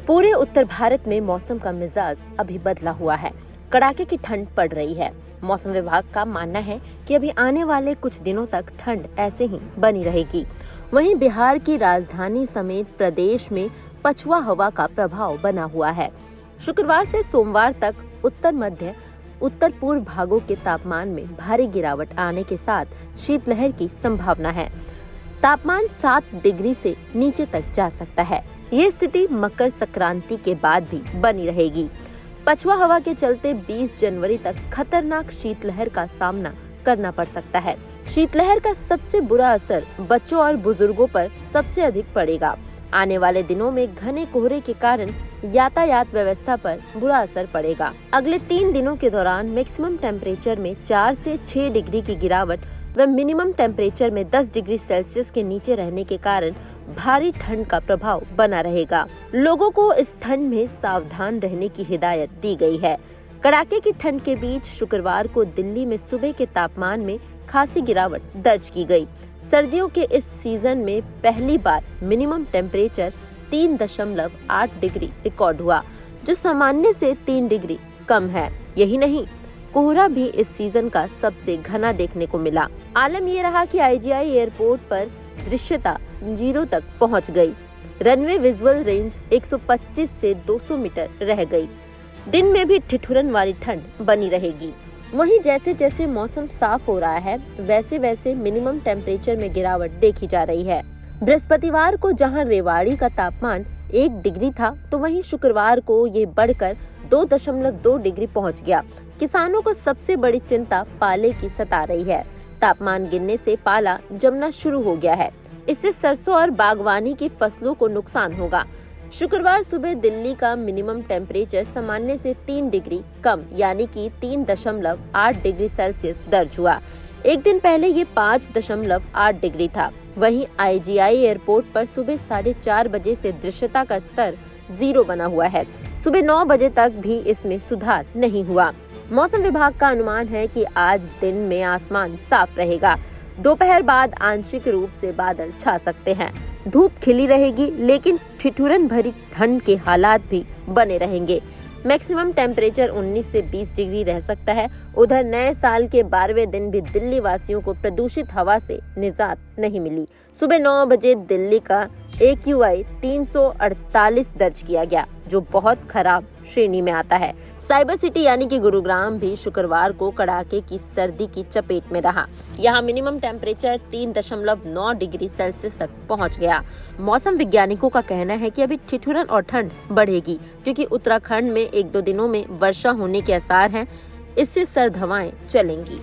पूरे उत्तर भारत में मौसम का मिजाज अभी बदला हुआ है। कड़ाके की ठंड पड़ रही है। मौसम विभाग का मानना है कि अभी आने वाले कुछ दिनों तक ठंड ऐसे ही बनी रहेगी। वहीं बिहार की राजधानी समेत प्रदेश में पछुआ हवा का प्रभाव बना हुआ है। शुक्रवार से सोमवार तक उत्तर मध्य उत्तर पूर्व भागों के तापमान में भारी गिरावट आने के साथ शीतलहर की संभावना है। तापमान 7 डिग्री से नीचे तक जा सकता है। ये स्थिति मकर संक्रांति के बाद भी बनी रहेगी। पछुआ हवा के चलते 20 जनवरी तक खतरनाक शीतलहर का सामना करना पड़ सकता है। शीतलहर का सबसे बुरा असर बच्चों और बुजुर्गों पर सबसे अधिक पड़ेगा। आने वाले दिनों में घने कोहरे के कारण यातायात व्यवस्था पर बुरा असर पड़ेगा। अगले 3 दिनों के दौरान मैक्सिमम टेम्परेचर में 4 से 6 डिग्री की गिरावट व मिनिमम टेम्परेचर में 10 डिग्री सेल्सियस के नीचे रहने के कारण भारी ठंड का प्रभाव बना रहेगा। लोगों को इस ठंड में सावधान रहने की हिदायत दी गई है। कड़ाके की ठंड के बीच शुक्रवार को दिल्ली में सुबह के तापमान में खासी गिरावट दर्ज की गई। सर्दियों के इस सीजन में पहली बार मिनिमम टेम्परेचर 3.8 डिग्री रिकॉर्ड हुआ, जो सामान्य से 3 डिग्री कम है। यही नहीं, कोहरा भी इस सीजन का सबसे घना देखने को मिला। आलम ये रहा कि IGI एयरपोर्ट पर दृश्यता 0 तक पहुंच गई। रनवे विजुअल रेंज 125 से 200 मीटर रह गई। दिन में भी ठिठुरन वाली ठंड बनी रहेगी। वहीं जैसे जैसे मौसम साफ हो रहा है, वैसे वैसे मिनिमम टेम्परेचर में गिरावट देखी जा रही है। बृहस्पतिवार को जहां रेवाड़ी का तापमान 1 डिग्री था, तो वहीं शुक्रवार को ये बढ़कर 2.2 डिग्री पहुंच गया। किसानों को सबसे बड़ी चिंता पाले की सता रही है। तापमान गिरने से पाला जमना शुरू हो गया है। इससे सरसों और बागवानी की फसलों को नुकसान होगा। शुक्रवार सुबह दिल्ली का मिनिमम टेम्परेचर सामान्य से 3 डिग्री कम यानी कि 3.8 डिग्री सेल्सियस दर्ज हुआ। एक दिन पहले ये 5.8 डिग्री था। वहीं IGI एयरपोर्ट पर सुबह 4:30 बजे से दृश्यता का स्तर 0 बना हुआ है। सुबह 9 बजे तक भी इसमें सुधार नहीं हुआ। मौसम विभाग का अनुमान है कि आज दिन में आसमान साफ रहेगा। दोपहर बाद आंशिक रूप से बादल छा सकते हैं। धूप खिली रहेगी, लेकिन ठिठुरन भरी ठंड के हालात भी बने रहेंगे। मैक्सिमम टेम्परेचर 19 से 20 डिग्री रह सकता है। उधर नए साल के 12वें दिन भी दिल्ली वासियों को प्रदूषित हवा से निजात नहीं मिली। सुबह 9 बजे दिल्ली का AQI 348 दर्ज किया गया, जो बहुत खराब श्रेणी में आता है। साइबर सिटी यानी कि गुरुग्राम भी शुक्रवार को कड़ाके की सर्दी की चपेट में रहा। यहाँ मिनिमम टेम्परेचर 3.9 डिग्री सेल्सियस तक पहुँच गया। मौसम वैज्ञानिकों का कहना है कि अभी ठिठुरन और ठंड बढ़ेगी, क्योंकि उत्तराखंड में 1-2 दिनों में वर्षा होने के आसार हैं। इससे सर्द हवाएं चलेंगी।